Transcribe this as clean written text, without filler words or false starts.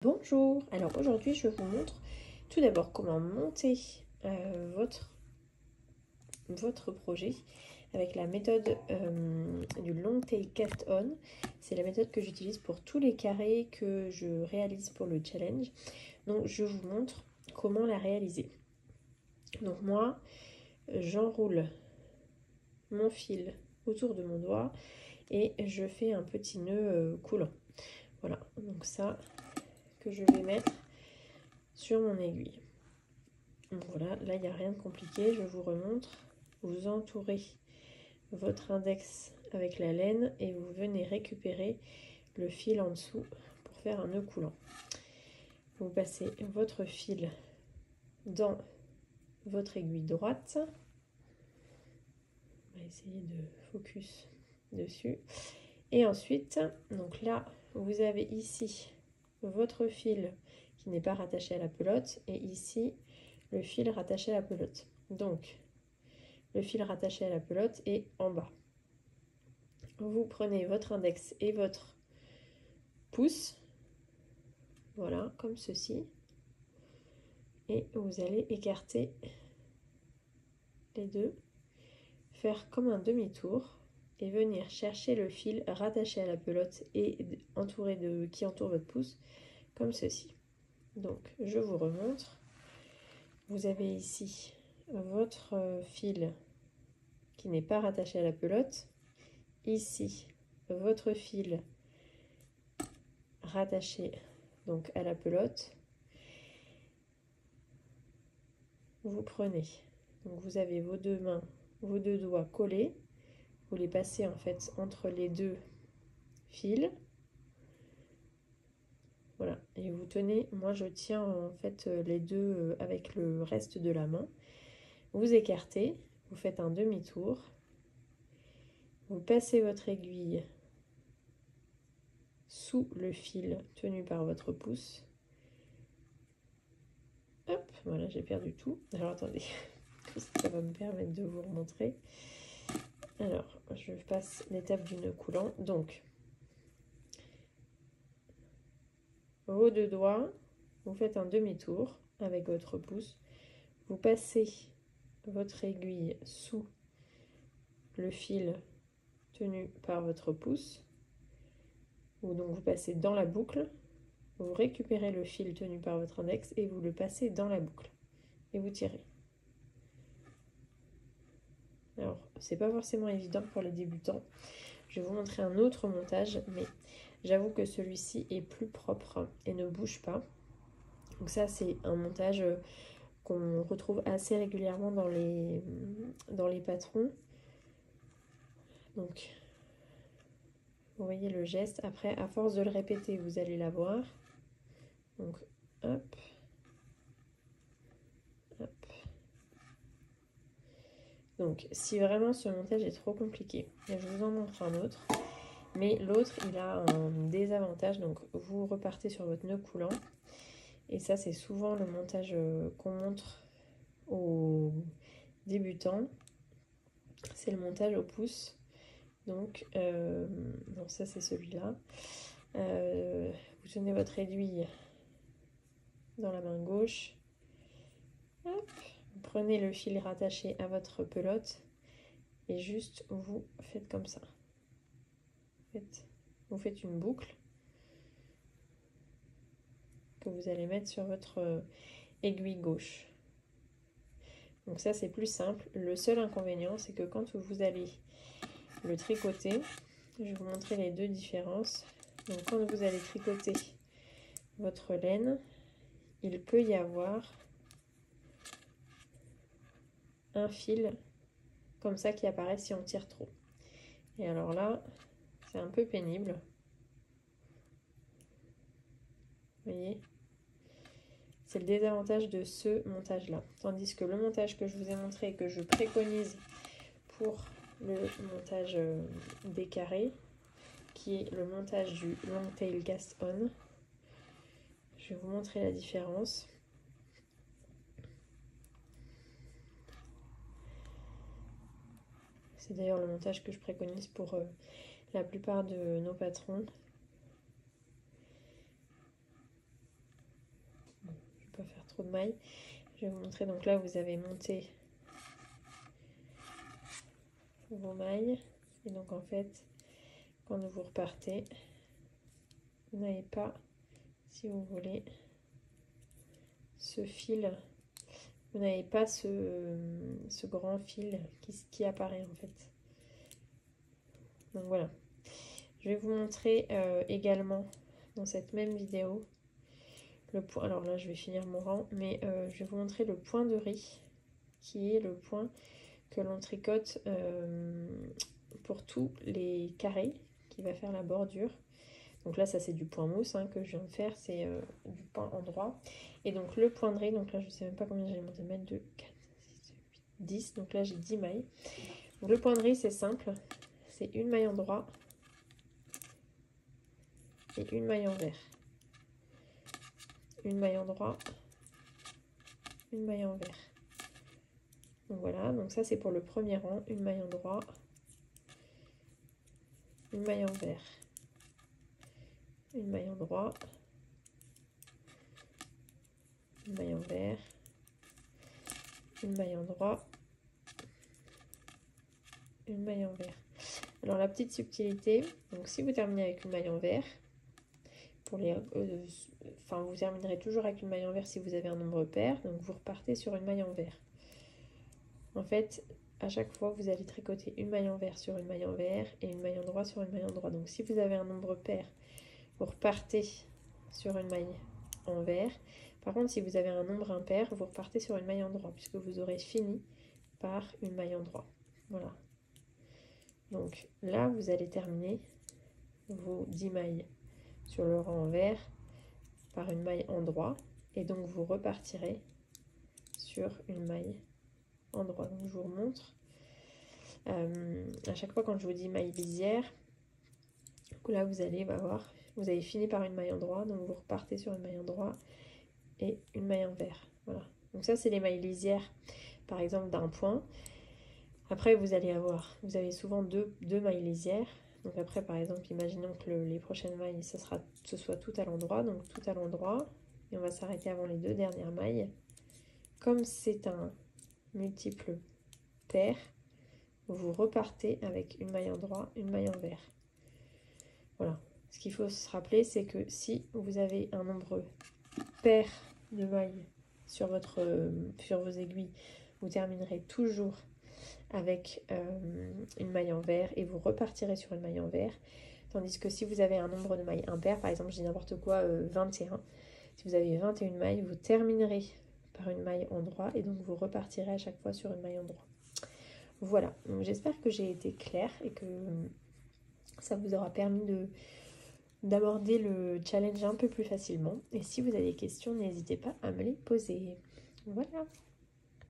Bonjour, alors aujourd'hui je vous montre tout d'abord comment monter votre projet avec la méthode du long tail cast on. C'est la méthode que j'utilise pour tous les carrés que je réalise pour le challenge. Donc je vous montre comment la réaliser. Donc moi j'enroule mon fil autour de mon doigt et je fais un petit nœud coulant. Voilà, donc ça que je vais mettre sur mon aiguille. Donc voilà, là il n'y a rien de compliqué, je vous remontre. Vous entourez votre index avec la laine et vous venez récupérer le fil en dessous pour faire un nœud coulant. Vous passez votre fil dans votre aiguille droite. On va essayer de focus dessus. Et ensuite, donc là, vous avez ici votre fil qui n'est pas rattaché à la pelote et ici le fil rattaché à la pelote. Donc, le fil rattaché à la pelote est en bas. Vous prenez votre index et votre pouce, voilà, comme ceci, et vous allez écarter les deux, faire comme un demi-tour et venir chercher le fil rattaché à la pelote et qui entoure votre pouce, comme ceci. Donc, je vous remontre. Vous avez ici votre fil qui n'est pas rattaché à la pelote. Ici, votre fil rattaché donc à la pelote. Vous prenez, donc vous avez vos deux mains, vos deux doigts collés. Vous les passez en fait entre les deux fils. Voilà, et vous tenez, moi je tiens en fait les deux avec le reste de la main. Vous écartez, vous faites un demi-tour. Vous passez votre aiguille sous le fil tenu par votre pouce. Hop, voilà, j'ai perdu tout. Alors attendez, ça va me permettre de vous remontrer. Alors, je passe l'étape du nœud coulant. Donc, vos deux doigts, vous faites un demi-tour avec votre pouce. Vous passez votre aiguille sous le fil tenu par votre pouce. Ou donc vous passez dans la boucle. Vous récupérez le fil tenu par votre index et vous le passez dans la boucle. Et vous tirez. Alors, c'est pas forcément évident pour les débutants. Je vais vous montrer un autre montage, mais j'avoue que celui-ci est plus propre et ne bouge pas. Donc ça, c'est un montage qu'on retrouve assez régulièrement dans les patrons. Donc, vous voyez le geste. Après, à force de le répéter, vous allez l'avoir. Donc, hop. Hop. Donc, si vraiment ce montage est trop compliqué, je vous en montre un autre. Mais l'autre, il a un désavantage. Donc, vous repartez sur votre nœud coulant. Et ça, c'est souvent le montage qu'on montre aux débutants. C'est le montage au pouce. Donc, bon, ça, c'est celui-là. Vous tenez votre aiguille dans la main gauche. Hop. Vous prenez le fil rattaché à votre pelote et juste vous faites comme ça. Vous faites une boucle que vous allez mettre sur votre aiguille gauche. Donc ça, c'est plus simple. Le seul inconvénient, c'est que quand vous allez le tricoter, je vais vous montrer les deux différences. Donc quand vous allez tricoter votre laine, il peut y avoir un fil comme ça qui apparaît si on tire trop. Et alors là, c'est un peu pénible. Vous voyez ? C'est le désavantage de ce montage-là. Tandis que le montage que je vous ai montré et que je préconise pour le montage des carrés, qui est le montage du long tail cast on, je vais vous montrer la différence. C'est d'ailleurs le montage que je préconise pour la plupart de nos patrons. trop de mailles. Je vais vous montrer, donc là vous avez monté vos mailles. Et donc en fait, quand vous repartez, vous n'avez pas, si vous voulez, ce fil, vous n'avez pas ce grand fil qui apparaît en fait. Donc voilà. Je vais vous montrer également dans cette même vidéo le point. Alors là, je vais finir mon rang, mais je vais vous montrer le point de riz, qui est le point que l'on tricote pour tous les carrés, qui va faire la bordure. Donc là, ça c'est du point mousse hein, que je viens de faire, c'est du point endroit. Et donc le point de riz, donc là je sais même pas combien j'ai monté, mettre 2, 4, 6, 8, 10. Donc là j'ai 10 mailles. Donc le point de riz c'est simple, c'est une maille endroit et une maille envers. Une maille endroit, une maille envers. Donc voilà, donc ça c'est pour le premier rang, une maille endroit, une maille envers, une maille endroit, une maille envers, une maille endroit, une maille envers. Alors la petite subtilité, donc si vous terminez avec une maille envers, pour les, enfin vous terminerez toujours avec une maille envers si vous avez un nombre pair, donc vous repartez sur une maille envers. En fait, à chaque fois vous allez tricoter une maille envers sur une maille envers et une maille endroit sur une maille endroit. Donc si vous avez un nombre pair, vous repartez sur une maille envers. Par contre, si vous avez un nombre impair, vous repartez sur une maille endroit puisque vous aurez fini par une maille endroit. Voilà. Donc là, vous allez terminer vos 10 mailles sur le rang envers par une maille endroit et donc vous repartirez sur une maille endroit. Donc je vous remontre. À chaque fois quand je vous dis maille lisière, là vous allez voir, vous avez fini par une maille endroit, donc vous repartez sur une maille endroit et une maille envers. Voilà. Donc ça c'est les mailles lisières, par exemple d'un point. Après vous allez avoir, vous avez souvent deux mailles lisières. Donc après par exemple, imaginons que les prochaines mailles, ce soit tout à l'endroit, donc tout à l'endroit, et on va s'arrêter avant les deux dernières mailles. Comme c'est un multiple pair, vous repartez avec une maille endroit, une maille envers. Voilà. Ce qu'il faut se rappeler, c'est que si vous avez un nombre pair de mailles sur vos aiguilles, vous terminerez toujours avec une maille envers et vous repartirez sur une maille envers. Tandis que si vous avez un nombre de mailles impair, par exemple, je dis n'importe quoi, 21, si vous avez 21 mailles, vous terminerez par une maille endroit et donc vous repartirez à chaque fois sur une maille endroit. Voilà, j'espère que j'ai été claire et que ça vous aura permis d'aborder le challenge un peu plus facilement. Et si vous avez des questions, n'hésitez pas à me les poser. Voilà.